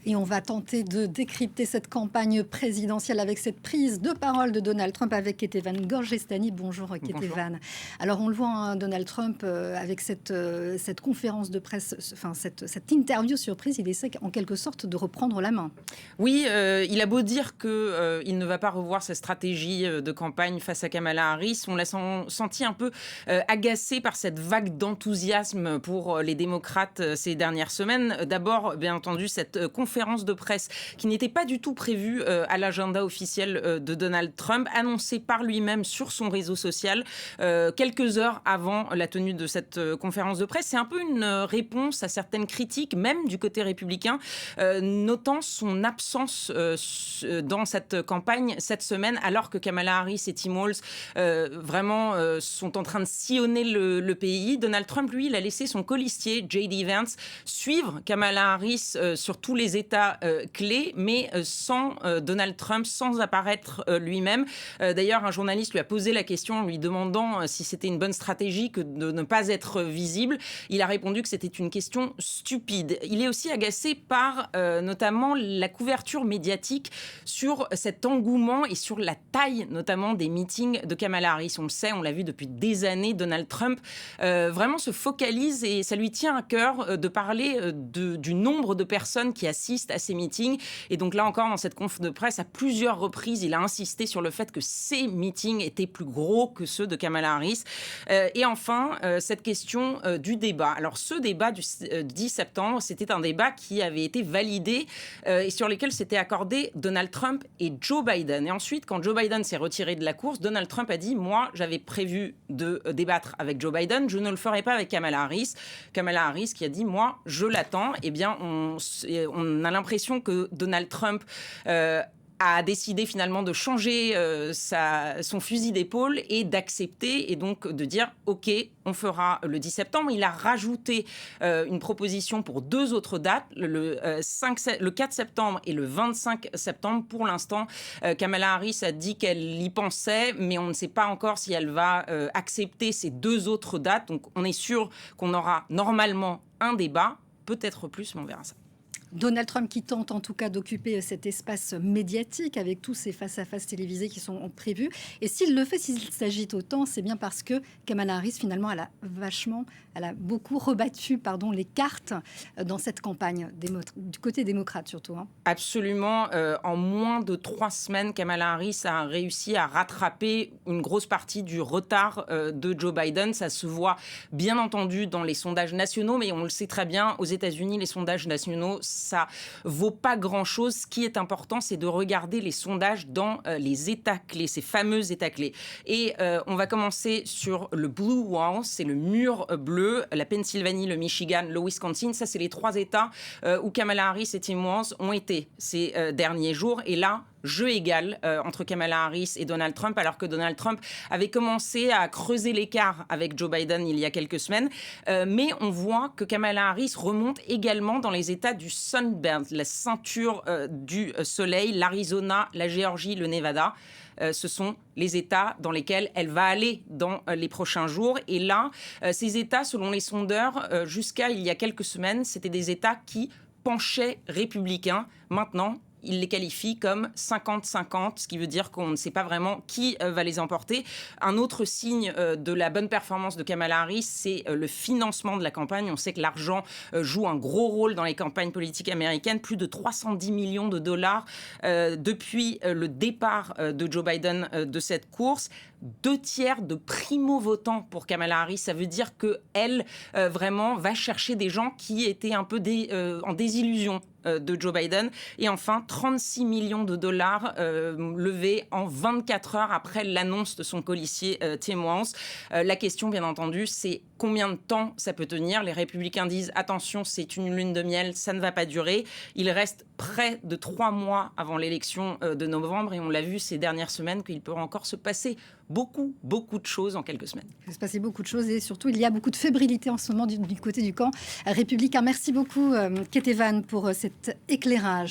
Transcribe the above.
Et on va tenter de décrypter cette campagne présidentielle avec cette prise de parole de Donald Trump avec Ketevan Gorgestani. Bonjour Bonjour. Ketevan. Alors on le voit, hein, Donald Trump, avec cette conférence de presse, enfin cette interview surprise, il essaie en quelque sorte de reprendre la main. Oui, il a beau dire qu'il ne va pas revoir sa stratégie de campagne face à Kamala Harris, on l'a senti un peu agacé par cette vague d'enthousiasme pour les démocrates ces dernières semaines. D'abord, bien entendu, cette conférence de presse qui n'était pas du tout prévue à l'agenda officiel de Donald Trump, annoncée par lui-même sur son réseau social quelques heures avant la tenue de cette conférence de presse. C'est un peu une réponse à certaines critiques, même du côté républicain, notant son absence dans cette campagne cette semaine, alors que Kamala Harris et Tim Walz vraiment sont en train de sillonner le pays. Donald Trump, lui, il a laissé son colistier, J.D. Vance, suivre Kamala Harris sur tous les États clés, mais sans Donald Trump, sans apparaître lui-même. D'ailleurs, un journaliste lui a posé la question en lui demandant si c'était une bonne stratégie que de ne pas être visible. Il a répondu que c'était une question stupide. Il est aussi agacé par notamment la couverture médiatique sur cet engouement et sur la taille notamment des meetings de Kamala Harris. On le sait, on l'a vu depuis des années, Donald Trump vraiment se focalise et ça lui tient à cœur de parler du nombre de personnes qui assistent à ces meetings. Et donc là encore, dans cette conf de presse, à plusieurs reprises, il a insisté sur le fait que ces meetings étaient plus gros que ceux de Kamala Harris. Et enfin, cette question du débat. Alors ce débat du 10 septembre, c'était un débat qui avait été validé et sur lequel s'étaient accordés Donald Trump et Joe Biden. Et ensuite, quand Joe Biden s'est retiré de la course, Donald Trump a dit « Moi, j'avais prévu de débattre avec Joe Biden, je ne le ferai pas avec Kamala Harris ». Kamala Harris qui a dit « Moi, je l'attends ». Eh bien, on a l'impression que Donald Trump a décidé finalement de changer son fusil d'épaule et d'accepter et donc de dire « Ok, on fera le 10 septembre ». Il a rajouté une proposition pour deux autres dates, le 4 septembre et le 25 septembre. Pour l'instant, Kamala Harris a dit qu'elle y pensait, mais on ne sait pas encore si elle va accepter ces deux autres dates. Donc on est sûr qu'on aura normalement un débat, peut-être plus, mais on verra ça. Donald Trump qui tente en tout cas d'occuper cet espace médiatique avec tous ces face-à-face télévisés qui sont prévus. Et s'il le fait, s'il s'agite autant, c'est bien parce que Kamala Harris, finalement, elle a beaucoup rebattu les cartes dans cette campagne, du côté démocrate surtout. Hein. Absolument. En moins de 3 semaines, Kamala Harris a réussi à rattraper une grosse partie du retard de Joe Biden. Ça se voit bien entendu dans les sondages nationaux, mais on le sait très bien, aux États-Unis, les sondages nationaux, ça vaut pas grand-chose. Ce qui est important, c'est de regarder les sondages dans les États clés, ces fameux États clés. Et on va commencer sur le Blue Wall, c'est le mur bleu, la Pennsylvanie, le Michigan, le Wisconsin. Ça, c'est les 3 États où Kamala Harris et Tim Walz ont été ces derniers jours. Et là, jeu égal entre Kamala Harris et Donald Trump, alors que Donald Trump avait commencé à creuser l'écart avec Joe Biden il y a quelques semaines. Mais on voit que Kamala Harris remonte également dans les États du Sunbelt, la ceinture du soleil, l'Arizona, la Géorgie, le Nevada. Ce sont les États dans lesquels elle va aller dans les prochains jours. Et là, ces États, selon les sondeurs, jusqu'à il y a quelques semaines, c'était des États qui penchaient républicains. Maintenant, il les qualifie comme 50-50, ce qui veut dire qu'on ne sait pas vraiment qui va les emporter. Un autre signe de la bonne performance de Kamala Harris, c'est le financement de la campagne. On sait que l'argent joue un gros rôle dans les campagnes politiques américaines. Plus de 310 millions de dollars depuis le départ de Joe Biden de cette course. 2/3 de primo-votants pour Kamala Harris. Ça veut dire qu'elle, vraiment, va chercher des gens qui étaient un peu en désillusion de Joe Biden. Et enfin, 36 millions de dollars levés en 24 heures après l'annonce de son colistier Tim Walz. La question, bien entendu, c'est combien de temps ça peut tenir. Les républicains disent, attention, c'est une lune de miel, ça ne va pas durer. Il reste près de 3 mois avant l'élection de novembre et on l'a vu ces dernières semaines qu'il peut encore se passer beaucoup de choses en quelques semaines. Il va se passer beaucoup de choses et surtout, il y a beaucoup de fébrilité en ce moment du côté du camp républicain. Merci beaucoup, Ketevan, pour cet éclairage.